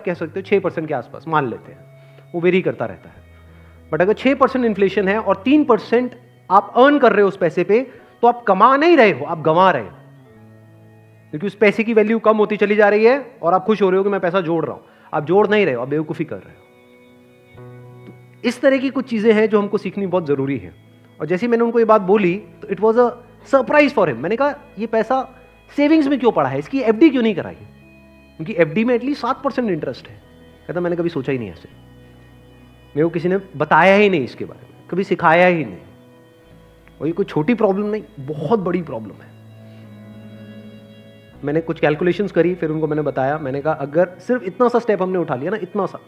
कह सकते हो 6% के आसपास मान लेते हैं, वो वेरी करता रहता है। बट अगर 6% इन्फ्लेशन है और 3% आप अर्न कर रहे हो उस पैसे पे, तो आप कमा नहीं रहे हो, आप गंवा रहे हो, क्योंकि उस पैसे की वैल्यू कम होती चली जा रही है और आप खुश हो रहे हो कि मैं पैसा जोड़ रहा हूं। आप जोड़ नहीं रहे हो, आप बेवकूफ़ी कर रहे हो। तो इस तरह की कुछ चीज़ें हैं जो हमको सीखनी बहुत ज़रूरी है। और जैसे मैंने उनको ये बात बोली तो it was a surprise for him. मैंने कहा ये पैसा सेविंग्स में क्यों पड़ा है, इसकी एफडी क्यों नहीं कराई, क्योंकि एफडी में एटलीस्ट 7% इंटरेस्ट है। कहता मैंने कभी सोचा ही नहीं ऐसे, मेरे को किसी ने बताया ही नहीं इसके बारे में, कभी सिखाया ही नहीं। और ये कोई छोटी प्रॉब्लम नहीं, बहुत बड़ी प्रॉब्लम है। मैंने कुछ कैलकुलेशंस करी, फिर उनको मैंने बताया। मैंने कहा अगर सिर्फ इतना सा स्टेप हमने उठा लिया ना, इतना सा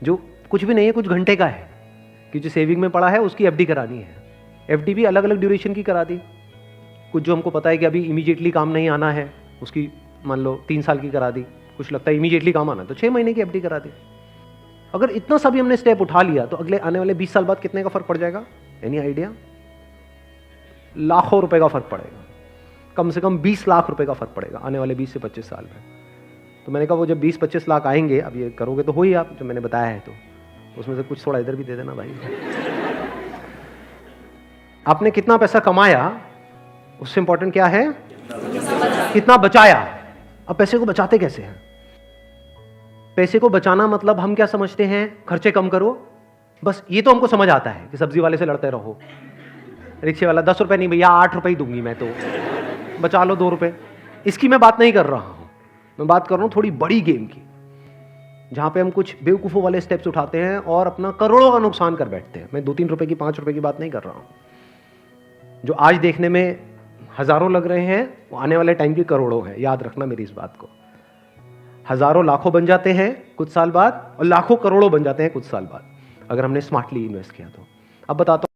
जो कुछ भी नहीं है, कुछ घंटे का है, कि जो सेविंग में पड़ा है उसकी एफडी करानी है। एफडी भी अलग अलग ड्यूरेशन की करा दी। कुछ जो हमको पता है कि अभी इमीडिएटली काम नहीं आना है, उसकी मान लो 3 साल की करा दी। कुछ लगता है इमीडिएटली काम आना, तो 6 महीने की एफडी करा दी। अगर इतना सा भी हमने स्टेप उठा लिया तो अगले आने वाले 20 साल बाद कितने का फर्क पड़ जाएगा? Any idea? लाखों रुपए का फर्क पड़ेगा, कम से कम 20 लाख रुपए का फर्क पड़ेगा आने वाले 20 से 25 साल में। तो मैंने कहा वो जब 20-25 लाख आएंगे, अब ये करोगे तो हो ही आप, जो मैंने बताया है, तो उसमें से कुछ थोड़ा इधर भी दे देना भाई। आपने कितना पैसा कमाया उससे इंपॉर्टेंट क्या है? कितना बचाया। अब पैसे को बचाते कैसे हैं? पैसे को बचाना मतलब हम क्या समझते हैं? खर्चे कम करो, बस ये तो हमको समझ आता है कि सब्जी वाले से लड़ते रहो, रिक्शे वाला 10 रुपए नहीं भैया 8 रुपए ही दूंगी मैं, तो बचा लो 2 रुपए। इसकी मैं बात नहीं कर रहा हूं, मैं बात कर रहा हूं थोड़ी बड़ी गेम की, जहां पे हम कुछ बेवकूफ़ों वाले स्टेप्स उठाते हैं और अपना करोड़ों का नुकसान कर बैठते हैं। मैं 2-3 रुपए की, 5 रुपए की बात नहीं कर रहा हूं। जो आज देखने में हजारों लग रहे हैं, वो आने वाले टाइम की करोड़ों हैं। याद रखना मेरी इस बात को। हजारों लाखों बन जाते हैं कुछ साल बाद, और लाखों करोड़ों बन जाते हैं कुछ साल बाद, अगर हमने स्मार्टली इन्वेस्ट किया तो। अब बताता हूं